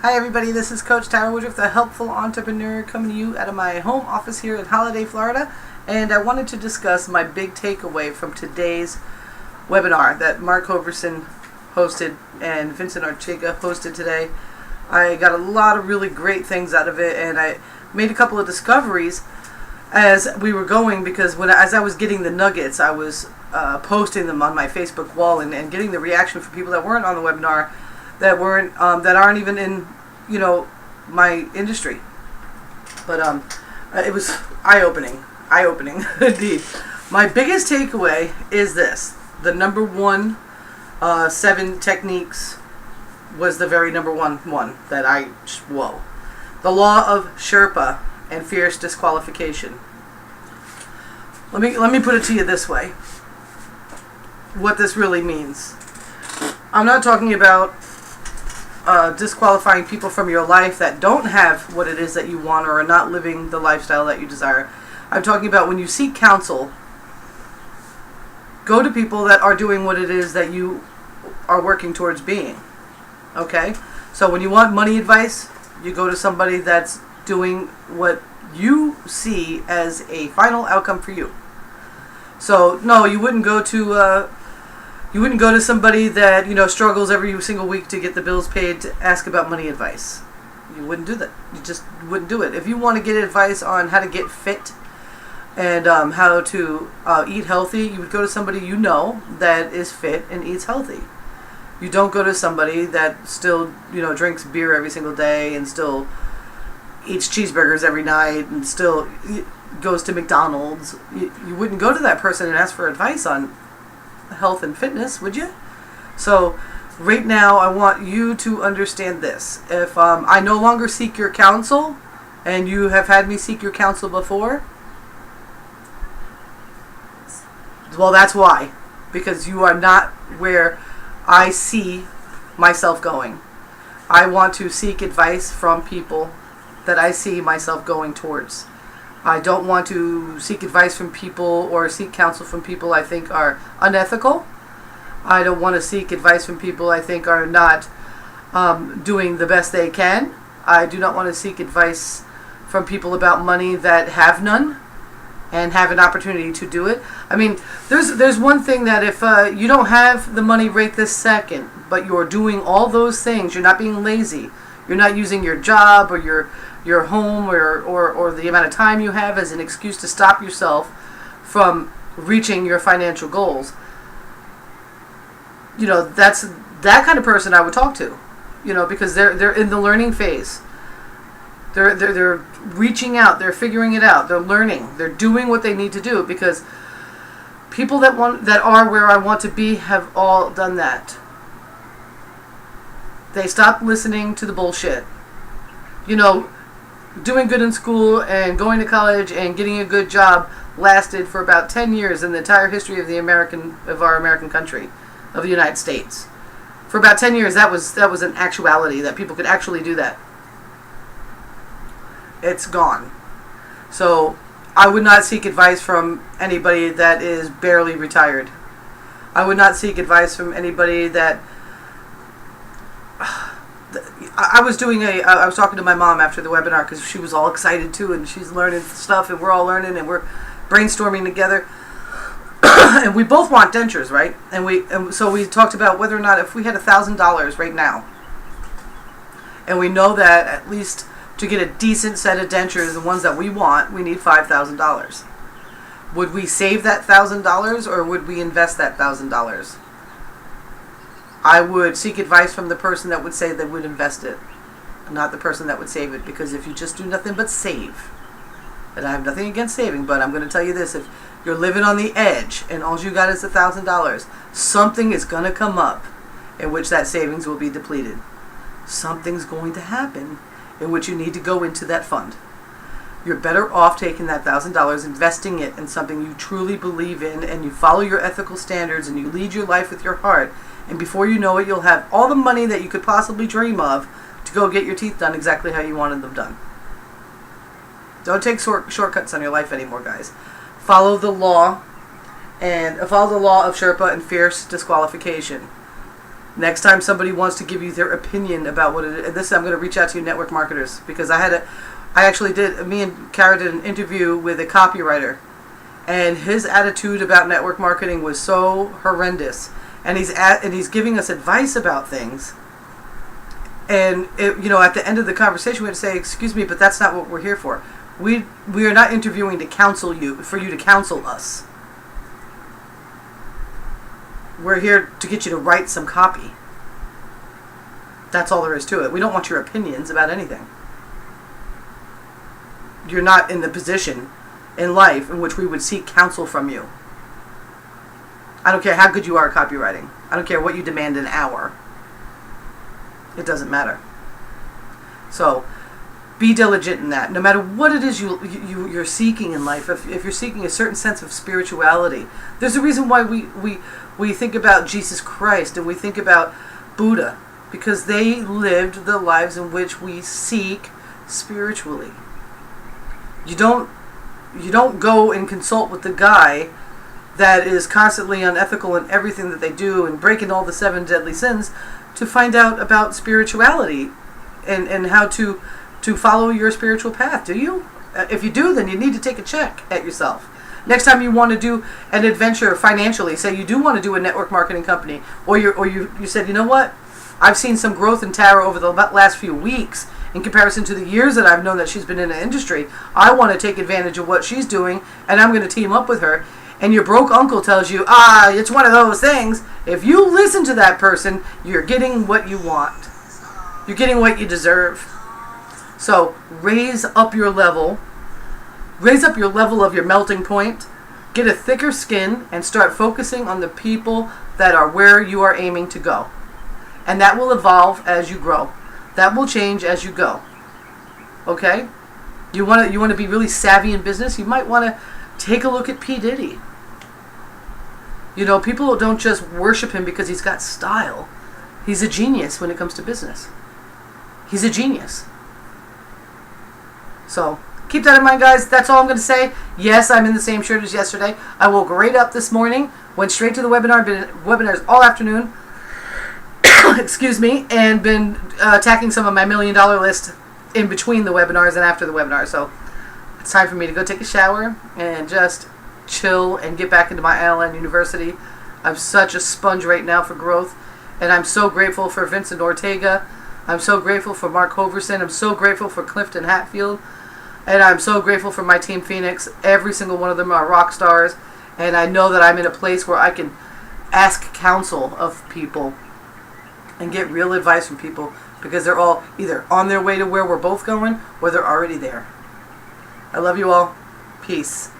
Hi everybody, this is Coach Tara Woodruff, the helpful entrepreneur, coming to you out of my home office here in Holiday, Florida. And I wanted to discuss my big takeaway from today's webinar that Mark Hoverson hosted and Vincent Ortega hosted today. I got a lot of really great things out of it, and I made a couple of discoveries as we were going, because as I was getting the nuggets, I was posting them on my Facebook wall and getting the reaction from people that weren't on the webinar, that aren't even in, my industry. But it was eye-opening indeed. My biggest takeaway is this: the number one 7 techniques was the very number one that whoa. The law of Sherpa and fierce disqualification. Let me put it to you this way. What this really means. I'm not talking about disqualifying people from your life that don't have what it is that you want or are not living the lifestyle that you desire. I'm talking about when you seek counsel, go to people that are doing what it is that you are working towards being. Okay? So when you want money advice, you go to somebody that's doing what you see as a final outcome for you. So no, you wouldn't go to somebody that struggles every single week to get the bills paid to ask about money advice. You wouldn't do that. You just wouldn't do it. If you want to get advice on how to get fit and how to eat healthy, you would go to somebody that is fit and eats healthy. You don't go to somebody that still drinks beer every single day and still eats cheeseburgers every night and still goes to McDonald's. You wouldn't go to that person and ask for advice on health and fitness, would you? So right now I want you to understand this. If I no longer seek your counsel, and you have had me seek your counsel before, well, that's why. Because you are not where I see myself going. I want to seek advice from people that I see myself going towards. I don't want to seek advice from people or seek counsel from people I think are unethical. I don't want to seek advice from people I think are not doing the best they can. I do not want to seek advice from people about money that have none and have an opportunity to do it. I mean, there's one thing that if you don't have the money right this second, but you're doing all those things, you're not being lazy, you're not using your job or your home or the amount of time you have as an excuse to stop yourself from reaching your financial goals, that's that kind of person I would talk to, because they're in the learning phase. They're reaching out, they're figuring it out, they're learning, they're doing what they need to do, because people that are where I want to be have all done that. They stopped listening to the bullshit. Doing good in school and going to college and getting a good job lasted for about 10 years in the entire history of our American country, of the United States. For about 10 years, that was an actuality, that people could actually do that. It's gone. So I would not seek advice from anybody that is barely retired. I would not seek advice from anybody that... I was talking to my mom after the webinar, because she was all excited too, and she's learning stuff, and we're all learning, and we're brainstorming together. And we both want dentures, right? And so we talked about whether or not, if we had $1,000 right now, and we know that at least to get a decent set of dentures, the ones that we want, we need $5,000. Would we save that $1,000, or would we invest that $1,000? I would seek advice from the person that would say they would invest it, not the person that would save it. Because if you just do nothing but save, and I have nothing against saving, but I'm going to tell you this: if you're living on the edge and all you got is $1,000, something is going to come up in which that savings will be depleted. Something's going to happen in which you need to go into that fund. You're better off taking that $1,000, investing it in something you truly believe in, and you follow your ethical standards, and you lead your life with your heart. And before you know it, you'll have all the money that you could possibly dream of to go get your teeth done exactly how you wanted them done. Don't take shortcuts on your life anymore, guys. Follow the law, and follow the law of Sherpa and fierce disqualification. Next time somebody wants to give you their opinion about what it is, and this I'm going to reach out to you network marketers, because me and Kara did an interview with a copywriter, and his attitude about network marketing was so horrendous, and he's giving us advice about things, and at the end of the conversation we had to say, excuse me, but that's not what we're here for. We are not interviewing to counsel you, for you to counsel us. We're here to get you to write some copy. That's all there is to it. We don't want your opinions about anything. You're not in the position in life in which we would seek counsel from you. I don't care how good you are at copywriting. I don't care what you demand an hour. It doesn't matter. So, be diligent in that. No matter what it is you're seeking in life, if you're seeking a certain sense of spirituality, there's a reason why we think about Jesus Christ and we think about Buddha, because they lived the lives in which we seek spiritually. You don't go and consult with the guy that is constantly unethical in everything that they do and breaking all the 7 deadly sins to find out about spirituality and how to follow your spiritual path, do you? If you do, then you need to take a check at yourself. Next time you want to do an adventure financially, say you do want to do a network marketing company, or you said, you know what, I've seen some growth in Tara over the last few weeks in comparison to the years that I've known that she's been in the industry. I want to take advantage of what she's doing, and I'm going to team up with her. And your broke uncle tells you, it's one of those things. If you listen to that person, you're getting what you want. You're getting what you deserve. So raise up your level. Raise up your level of your melting point. Get a thicker skin and start focusing on the people that are where you are aiming to go. And that will evolve as you grow. That will change as you go. Okay? You want to be really savvy in business? You might want to take a look at P. Diddy. People don't just worship him because he's got style. He's a genius when it comes to business. He's a genius. So, keep that in mind, guys. That's all I'm going to say. Yes, I'm in the same shirt as yesterday. I woke right up this morning, went straight to the webinar, been at webinars all afternoon, excuse me, and been attacking some of my $1 million list in between the webinars and after the webinar. So, it's time for me to go take a shower and just chill and get back into my ILN University. I'm such a sponge right now for growth, and I'm so grateful for Vincent Ortega. I'm so grateful for Mark Hoverson. I'm so grateful for Clifton Hatfield, and I'm so grateful for my team Phoenix. Every single one of them are rock stars, and I know that I'm in a place where I can ask counsel of people and get real advice from people, because they're all either on their way to where we're both going or they're already there. I love you all. Peace.